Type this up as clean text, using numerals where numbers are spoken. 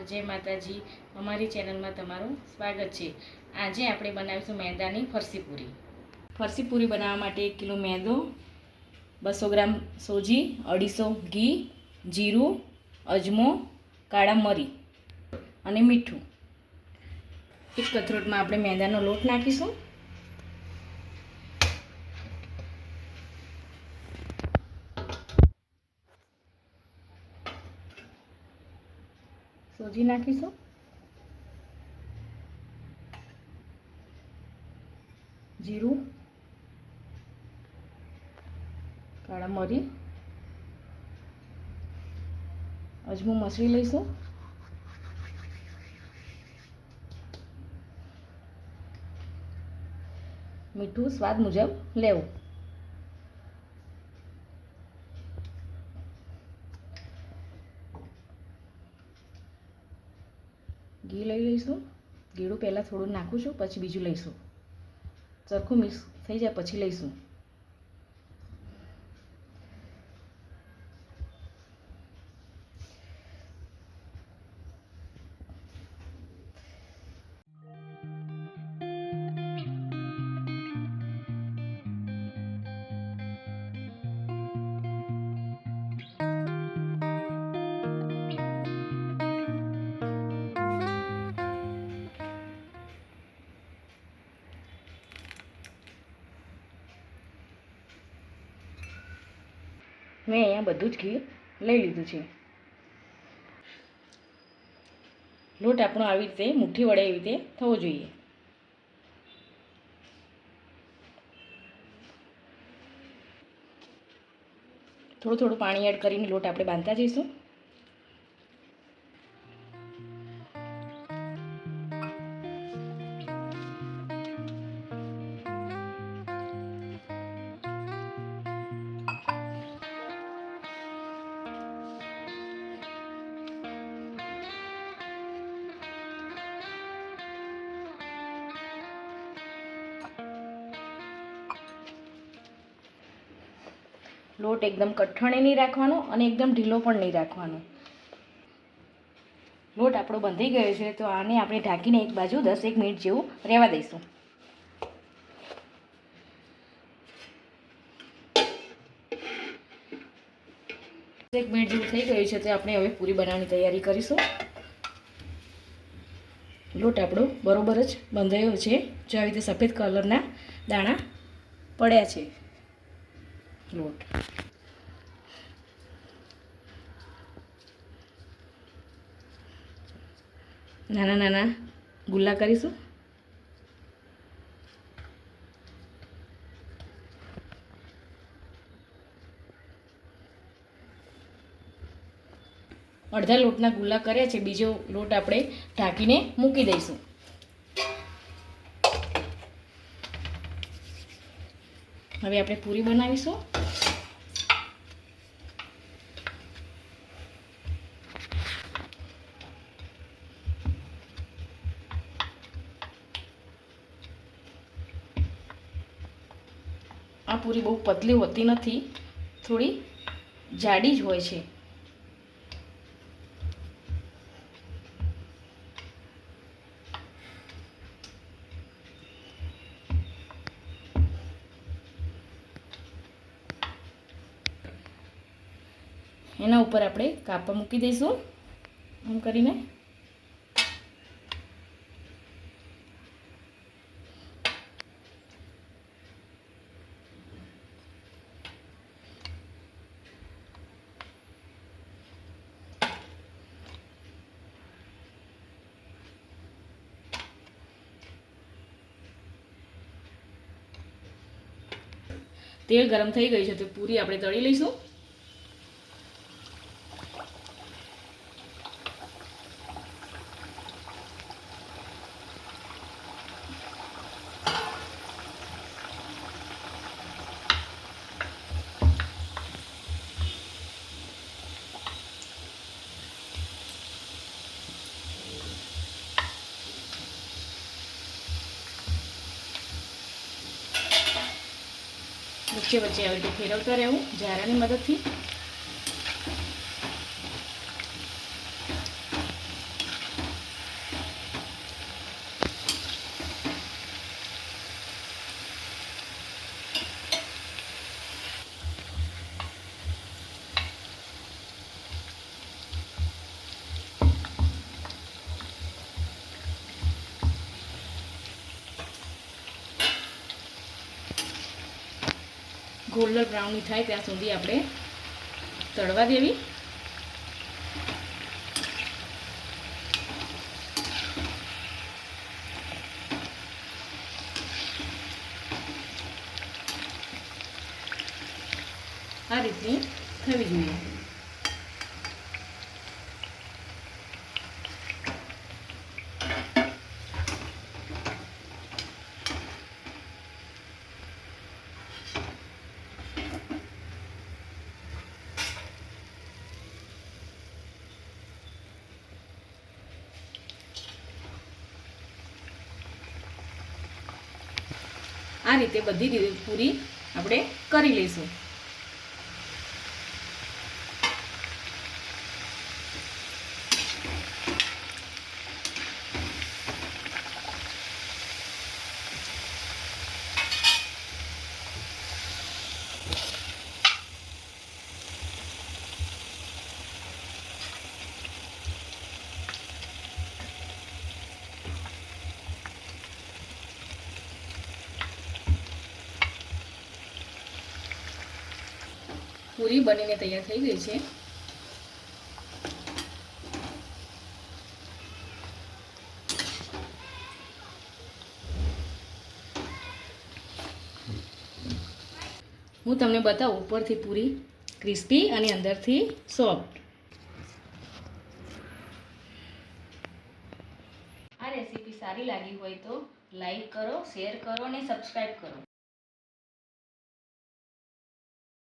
जय माताजी। अमारी चेनल में तमारुं स्वागत है। आज આપણે બનાવીશું मैदानी फरसी पूरी। फरसी पूरी बनाववा माटे 1 किलो मैदो, 200 ग्राम सोजी, 250 घी, जीरु, अजमो, काळा मरी અને મીઠું। एक कथरोटમાં આપણે मैदाનો लोट नाखीशुं। सोजी नाखीशुं, जीरु, काळा मरी, अजमो मसळी लईशुं, मीठું स्वाद मुजब लेवुं। घी लई लईशुं। ગીડું પહેલાં થોડું નાખું છું, પછી બીજું લઈશું। સરખું મિક્સ થઈ જાય પછી લઈશું। मैं अहींया बधुं ज घी लई लीधुं छे। लोट आपणो आवी रीते मुठ्ठी वडे एवी रीते थवो जोईए। थोडुं थोडुं पाणी एड करीने लोट आपणे बांधता जईशुं। लोट एकदम कठणे नहीं राखवानो अने एकदम ढीलो पण नहीं राखवानो। लोट आपणो बंधाई गयो छे तो आने आपणे ढांकीने एक बाजू 10-1 मिनिट जेवुं रहेवा दईशुं। 1 मिनिट जेवुं थई गयुं छे तो आपणे हवे पूरी बनावવાની तैयारी करीशुं। लोट आपणो बरोबर ज बंधायो छे। जो आ रीते सफेद कलरना दाणा पड्या छे। लोट नाना नाना गुल्ला करीशुं। अर्धा लोटना गुल्ला कर्या छे। बीजो लोट आपणे ढांकीने मूकी दईशुं। हवे आपणे पूरी बनावीशुं। आ पूरी बहु पतली होती नहीं, थोड़ी जाडी ज होय छे। एना उपर आपणे कापा मूकी दईशुं आम करीने। तेल गरम थई गई है तो पूरी आपणे तળી लईशुं। વચ્ચે વચ્ચે આવી રીતે ફેરવતા રહેવું ઝારાની મદદથી। ગોલ્ડન બ્રાઉની થાય ત્યાં સુધી આપણે તળવા દેવી. આ રીતની થવી જોઈએ. આ રીતે બધી પૂરી આપણે કરી લઈશું. પૂરી બનીને તૈયાર થઈ ગઈ છે. હું તમને બતાવું ઉપરથી પૂરી ક્રિસ્પી અને અંદરથી સોફ્ટ. આ રેસીપી સારી લાગી હોય તો લાઈક કરો, શેર કરો અને સબસ્ક્રાઈબ કરો.